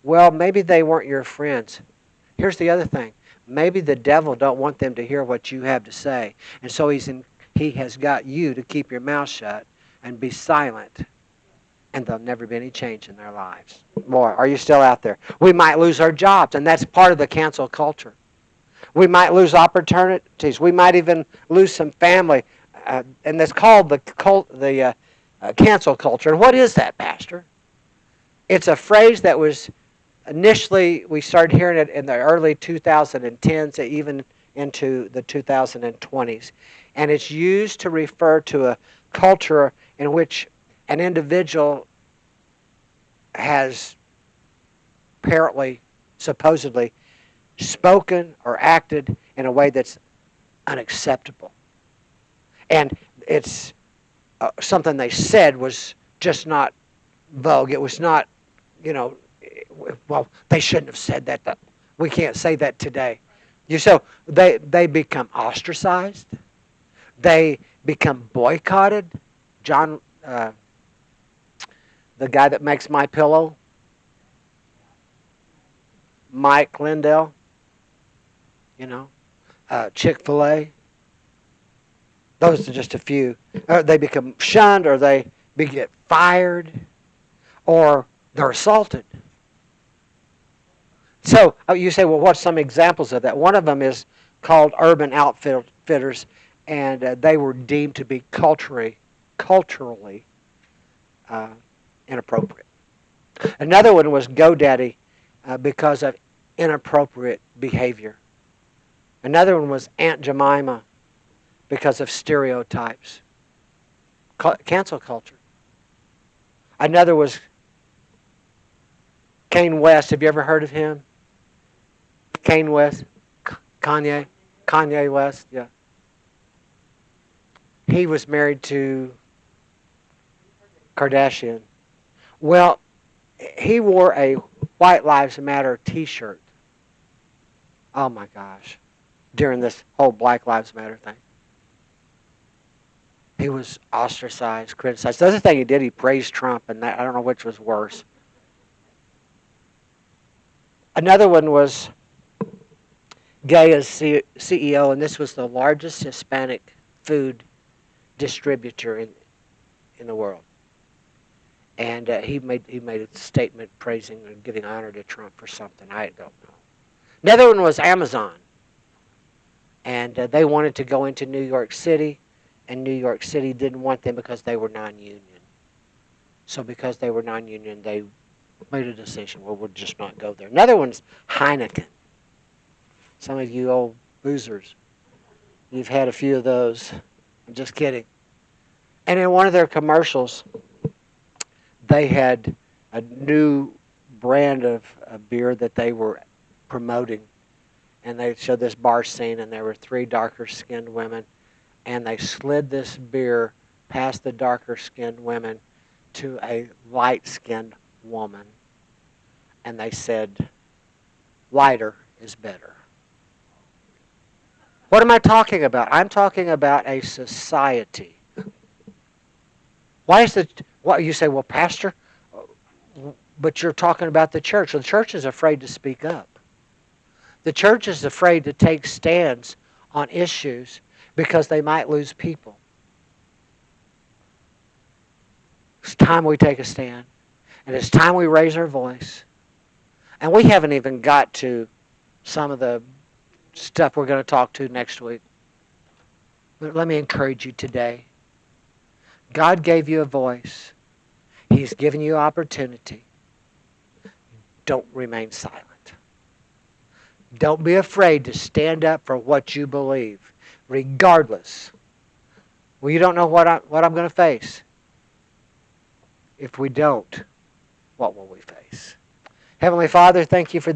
Well, maybe they weren't your friends. Here's the other thing. Maybe the devil don't want them to hear what you have to say. And so he has got you to keep your mouth shut and be silent. And there'll never be any change in their lives. Boy, are you still out there? We might lose our jobs, and that's part of the cancel culture. We might lose opportunities. We might even lose some family. And that's called the cancel culture. And what is that, Pastor? It's a phrase that was initially, we started hearing it in the early 2010s, even into the 2020s. And it's used to refer to a culture in which an individual has apparently, supposedly, spoken or acted in a way that's unacceptable. And it's something they said was just not vogue. It was not, well, they shouldn't have said that. We can't say that today. So they become ostracized. They become boycotted. John, the guy that makes My Pillow, Mike Lindell, Chick-fil-A. Those are just a few. They become shunned, or they get fired, or they're assaulted. So you say, well, what's some examples of that? One of them is called Urban Outfitters, and they were deemed to be culturally inappropriate. Another one was GoDaddy because of inappropriate behavior. Another one was Aunt Jemima because of stereotypes. Cancel culture. Another was Kanye West. Have you ever heard of him? Kanye West? Kanye West, yeah. He was married to Kardashian. Well, he wore a White Lives Matter t-shirt. Oh my gosh. During this whole Black Lives Matter thing. He was ostracized, criticized. The other thing he did, he praised Trump, and I don't know which was worse. Another one was gay as CEO, and this was the largest Hispanic food distributor in the world. And he made a statement praising and giving honor to Trump for something. I don't know. Another one was Amazon. And they wanted to go into New York City, and New York City didn't want them because they were non-union. So because they were non-union, they made a decision, well, we'll just not go there. Another one's Heineken. Some of you old boozers, you've had a few of those. I'm just kidding. And in one of their commercials, they had a new brand of beer that they were promoting. And they showed this bar scene, and there were 3 darker-skinned women, and they slid this beer past the darker-skinned women to a light-skinned woman. And they said, lighter is better. What am I talking about? I'm talking about a society. Why is what you say, well, Pastor, but you're talking about the church. Well, the church is afraid to speak up. The church is afraid to take stands on issues because they might lose people. It's time we take a stand. And it's time we raise our voice. And we haven't even got to some of the stuff we're going to talk to next week. But let me encourage you today. God gave you a voice. He's given you opportunity. Don't remain silent. Don't be afraid to stand up for what you believe, regardless. Well, you don't know what I'm going to face. If we don't, what will we face? Heavenly Father, thank you for this.